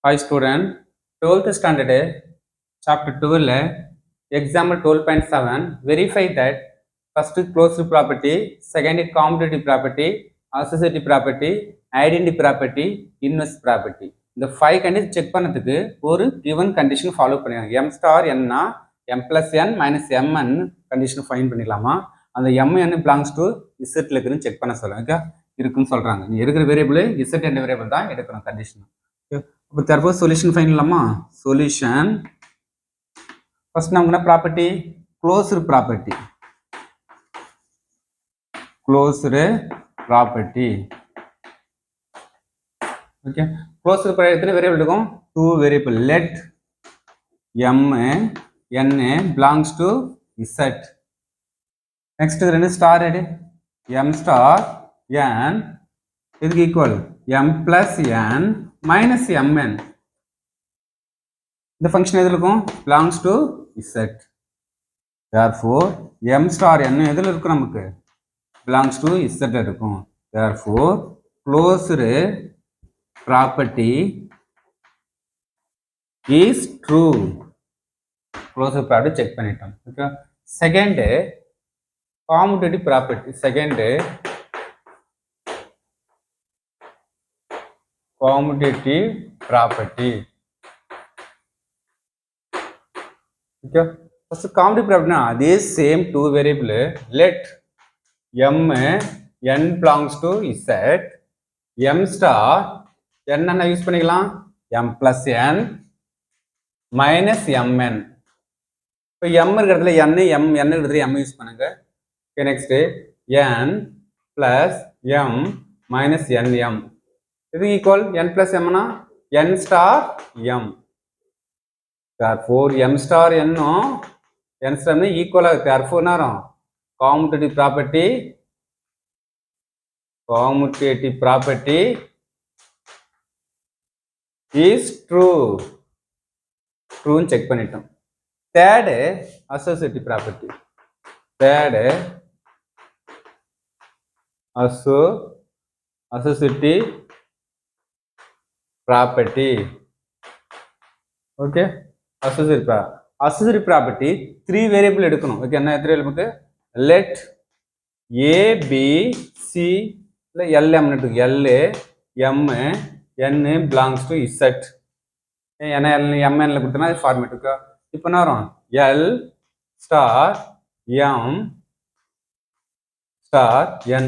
Hi student, 12th standard, chapter 12, example 12.7, verify that first closed property, second commutative property, associative property, identity property, inverse property. இந்த 5 condition check பண்ணதுக்கு ஒரு given condition follow பண்ணிடுங்க. m star n னா m plus n minus mn condition find பண்ணிடலாமா? அந்த mn belongs to z இருக்குன்னு check பண்ண சொல்லுங்க. இருக்குன்னு சொல்றாங்க. நீ எடுக்கிற வேரியபிள் z என்ற வேரியபிள் தான் எடுக்கணும் கண்டிஷன். அப்போ therefore solution find பண்ணலாமா? solution first நமக்கு property closed property okay closed property எத்தனை வேரியபிள் இருக்கும்? 2 variable. let m n belongs to z. next ரெண்டு ஸ்டார் எடு. m star n இதுக்கு equal m plus n minus mn. இந்த function எதில் இருக்கும்? belongs to z. therefore m star n எதில் இருக்கும்? நமக்கு belongs to z இருக்கும். therefore closed property is true. closed property check பண்ணிட்டோம். okay second commutative property. commutative property. okay first commutative property na adhe same two variable let m n belongs to z m star n என்ன use பண்ணிக்கலாம்? m plus n minus mn. இப்போ m இருக்கிறதுல n இருக்கிறதுல m use பண்ணுங்க. okay next n plus m minus nm இது equal n plus m னா n star m. therefore m star n n star னா equal ஆகுது. therefore என்ன வரும்? commutative property is true. true ன்னு செக் பண்ணிட்டோம். third associative property. associative property. okay associative property 3 variable எடுக்கணும். okay என்ன எத்தனை நமக்கு? let a b c இல்ல l m எடுத்து l m n belongs to z. ஏன்னா m n ல கொடுத்தனா இது ஃபார்மேட் இருக்கு. இப்போ என்ன வரும்? l star m star n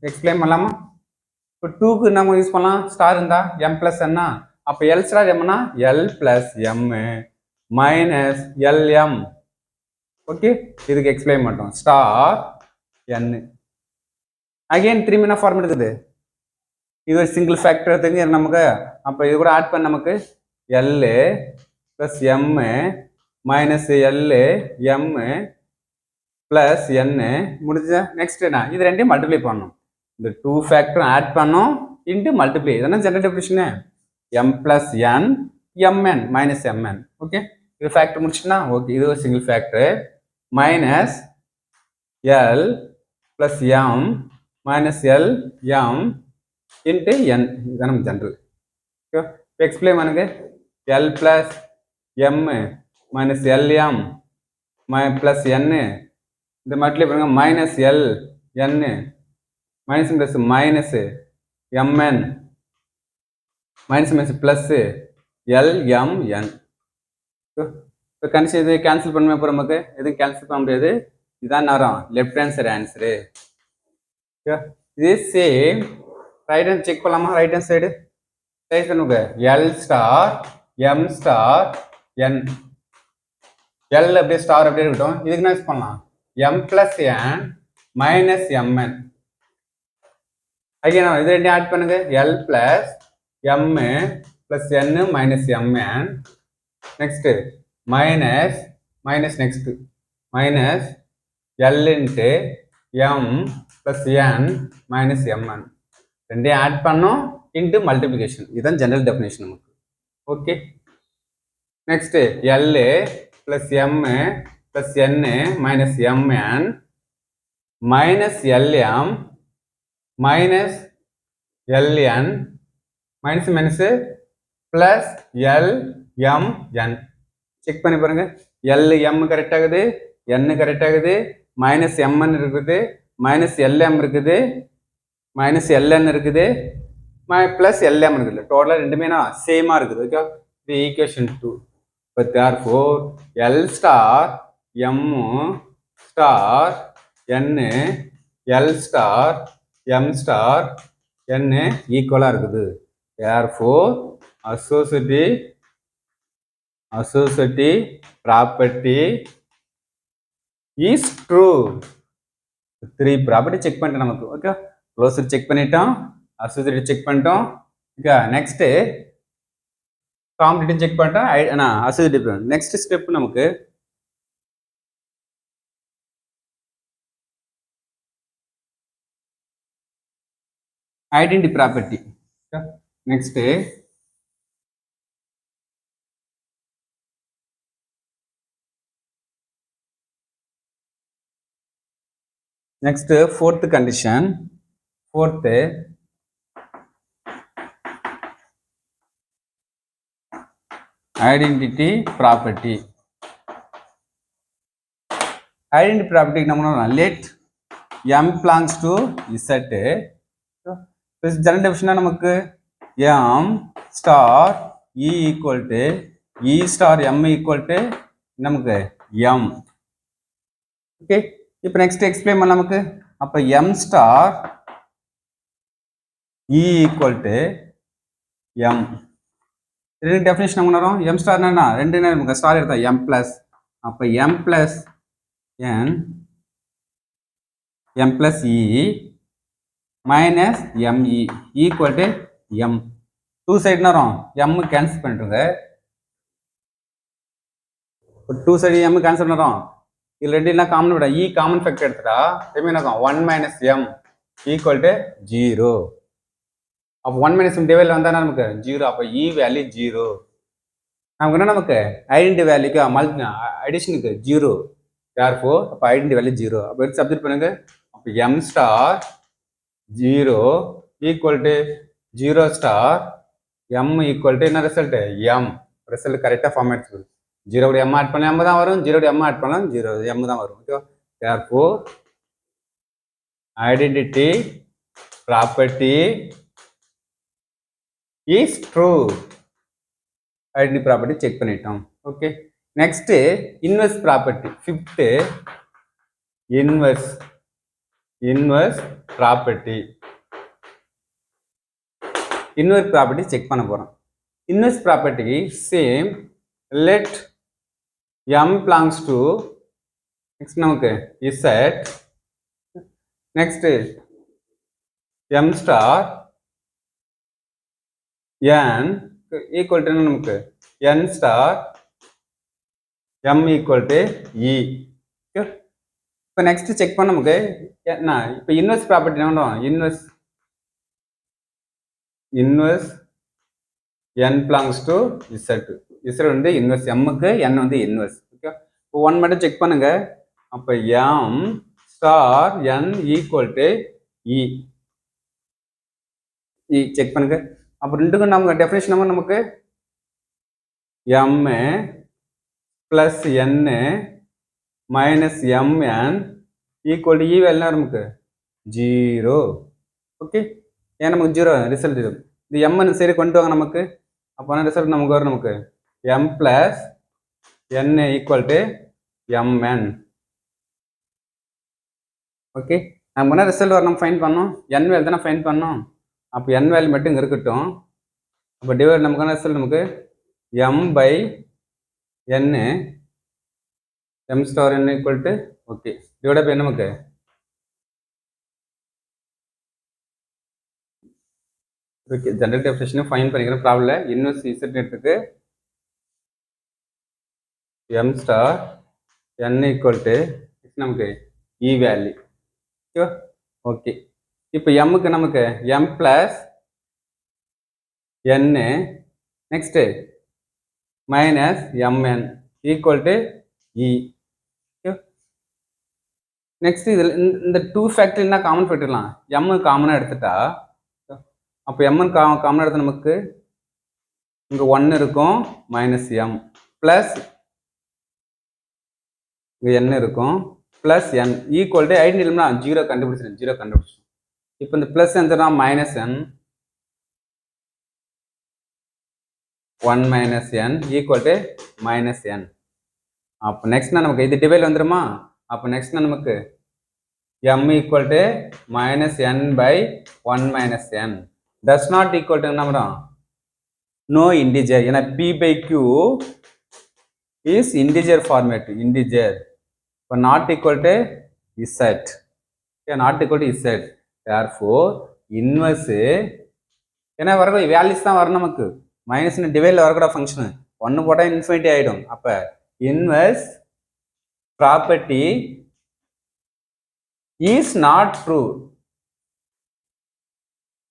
explain பண்ணலாமா? இப்போ 2 க்கு நம்ம யூஸ் பண்ணலாம். ஸ்டார் இருந்தா m plus n னா அப்ப l star m னா l plus m minus lm. Okay இதுக்கு எக்ஸ்பிளைன் பண்றோம். ஸ்டார் n அகைன் திரும்பி என்ன ஃபார்மேட் இருக்குது? இது ஒரு சிங்கிள் ஃபேக்டர் தெரிஞ்சு நமக்கு. அப்ப இது கூட ஆட் பண்ண நமக்கு l plus m minus l m plus n முடிஞ்சா நெக்ஸ்ட் என்ன? இது ரெண்டையும் மல்டிப்ளை பண்ணணும். இந்த 2 ஃபேக்டர் ஆட் பண்ணோம் இன்டு மல்டிப்ளை. இதெல்லாம் general definition. m plus n mn minus mn. Okay இது ஃபேக்டர் முடிச்சுனா ஓகே இது ஒரு single factor minus l plus m minus l m into n. இதுதான் நம்ம ஜெனரல். ஓகே எக்ஸ்பிளைன் பண்ணுங்க. l plus m minus lm plus n இந்த multiply பண்ணுங்க minus l n minus plus minus mn minus minus plus l m n. இப்போ condition இது cancel பண்ணுமே. அப்புறம் நமக்கு எதுவும் கேன்சல் பண்ண முடியாது. இதுதான் வரும் லெஃப்ட் ஹேண்ட் சைடு ஆன்சரு. இது சேம் ரைட் ஹேண்ட் செக் பண்ணலாமா? ரைட் ஹேண்ட் சைடு ரைட் பண்ணுங்க. l star m star n l அப்படியே ஸ்டார் அப்படியே இருக்கட்டும். இதுக்கு என்ன யூஸ் பண்ணலாம்? m plus n minus mn. Again இது ரெண்டையும் ஆட் பண்ணுங்க. l plus m plus n minus mn. next minus next minus l into m plus n minus mn. ரெண்டையும் ஆட் பண்ணோம் இன்டு மல்டிப்ளிகேஷன். இதுதான் ஜெனரல் டெஃபினிஷன் நமக்கு. Okay next l plus m plus n minus mn minus lm minus ln minus minus plus L M N. Check பண்ணி பாருங்க. L am correct ஆகுது, என் correct ஆகுது, minus MN இருக்குது, minus LM இருக்குது, minus LN இருக்குது, plus LM இருக்குது. டோட்டலாக ரெண்டுமே சேமா இருக்குது. ஓகே, இது ஈக்குவேஷன் 2. இப்போ therefore l star m star n l star m star n ஈக்குவலாக இருக்குது. Therefore associative property is true. 3 property check பண்ணிட்டோம் நமக்கு. ஓகே, க்ளோசர் செக் பண்ணிட்டோம், அசோசியேட்டிவ் செக் பண்ணிட்டோம். ஓகே, நெக்ஸ்ட் காம்படிட்டிவ் செக் பண்ணிட்டோம், அசோசியேட்டிவ். நெக்ஸ்ட் ஸ்டெப் நமக்கு identity property. Next next fourth condition, fourth identity property. Identity property நம்ம let m belongs to z. this general definition நமக்கு m star e equal to e star m equal to நமக்கு m. okay, இப்போ next explain பண்ணலாம் நமக்கு. அப்போ m star e equal to m. ரெண்டு definition என்ன வரும்? m ஸ்டார் என்னன்னா ரெண்டு நமக்கு ஸ்டார் எடுத்தா m பிளஸ், அப்போ m plus n m plus e minus me equal to m. Two side என்ன வரும்? m கேன்சல் பண்ணிட்டுங்க. டூ சைடு m கேன்சல் பண்ணுறோம். இது ரெண்டு என்ன காமன் விட இ காமன் ஃபேக்டர் எடுத்துட்டா திரும்பி என்ன 1 மைனஸ் எம் ஈக்குவல் டு 0. அப்போ 1 மைனஸ் எம் டிவைடில் வந்தால் நமக்கு 0. அப்போ இ வேல்யூ 0. நமக்கு என்ன நமக்கு ஐடென்டி வேல்யூக்கு அடிஷனுக்கு 0. தேர்ஃபோர் அப்போ ஐடென்டி வேல்யூ 0. அப்போ எடுத்து சப்ஜெக்ட் பண்ணுங்க. அப்போ M star 0 equal to 0 star M equal to என்ன ரிசல்ட் எம். ரிசல்ட் கரெக்டாக ஃபார்மேட் இருக்குது. 0 m ஆட் பண்ண m தான் வரும், 0 m ஆட் பண்ணலாம் 0 m தான் வரும். Okay, therefore identity property is true. identity property check பண்ணிட்டோம். Okay, next inverse property. Fifth inverse property. Inverse property check பண்ண போறோம். Inverse property same let m belongs to next நமக்கு z. next m star n equal to நமக்கு n star m equal to e. இப்போ next check பண்ண நமக்கு என்ன? இப்போ inverse property என்ன பண்ணுவோம்? Inverse n belongs to z. z வந்து இன்வெர்ஸ் m-க்கு, n வந்து இன்வெர்ஸ். ஓகே, இப்போ 1 மட்டும் செக் பண்ணுங்க. அப்போ m star n equal to e. Check பண்ணுங்க. அப்போ ரெண்டுக்கும் நமக்கு டெஃபினேஷன் நம்ம நமக்கு m plus n minus mn equal to e value நமக்கு 0. ஓகே, ஏன் நமக்கு 0 ரிசல்ட் இருக்கும். இது m சரி கொண்டு வாங்க நமக்கு. அப்போ ரிசல்ட் நமக்கு வரும் நமக்கு m plus n equal to mn. Okay, நம்ம என்ன ரிசல்ட் வர நம்ம ஃபைன் பண்ணோம்? n வேல்யூ தானே ஃபைன் பண்ணோம். அப்போ n வேல்யூ மட்டும் இங்கே இருக்கட்டும். அப்போ டிவைட் நமக்கான ரிசல்ட் நமக்கு m by n m star n equal to okay divide by நமக்கு ஓகே ஜெனரல் டெஃபினிஷன் ஃபைன் பண்ணிக்கிறோம். ப்ராப்ளம் இல்லை. இன்வெர்ஸ் இசட் எடுத்துக்கு m star n equal to நமக்கு e வேல்யூ. ஓகே, இப்போ mக்கு நமக்கு m plus n next minus mn equal to e. Next இதில் இந்த 2 ஃபேக்டர் என்ன காமன் போட்டுடலாம். m காமனாக எடுத்துட்டா அப்போ m காமனாக எடுத்து நமக்கு இங்கே 1 இருக்கும் மைனஸ் எம் ப்ளஸ் இங்கே n இருக்கும் plus n equal to identity 0 கண்டுபிடிச்சிடும் 0 கண்டுபிடிச்சிடும். இப்போ இந்த ப்ளஸ் எந்தனா minus n 1 minus n equal to minus n. அப்போ நெக்ஸ்ட்னா நமக்கு இது டிவைட் வந்துருமா? அப்போ நெக்ஸ்ட்னா நமக்கு m equal to minus n by 1 minus n does not equal to என்ன வரும்? No integer. ஏன்னா p by q is integer format integer. இப்போ not equal to z. Not equal to z. Therefore inverse ஏன்னா வரக்கூடாது values தான் வரும் நமக்கு. மைனஸ்னு டிவைடில் வரக்கூடாது ஃபங்க்ஷனு. 1 போட்டால் இன்ஃபினிட்டி ஆகிடும். அப்போ inverse property is not true.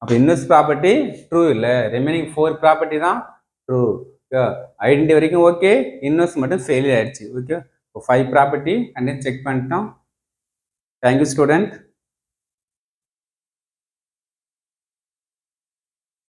அப்போ இன்வர்ஸ் ப்ராப்பர்ட்டி ட்ரூ இல்லை. ரிமைனிங் 4 ப்ராப்பர்ட்டி தான் ட்ரூ. ஐடென்டி வரைக்கும் ஓகே, இன்வர்ஸ் மட்டும் ஃபெயிலியர் ஆயிடுச்சு. ஓகே, இப்போ 5 ப்ராப்பர்ட்டி அண்ட் செக் பண்ணிட்டோம். Thank you student.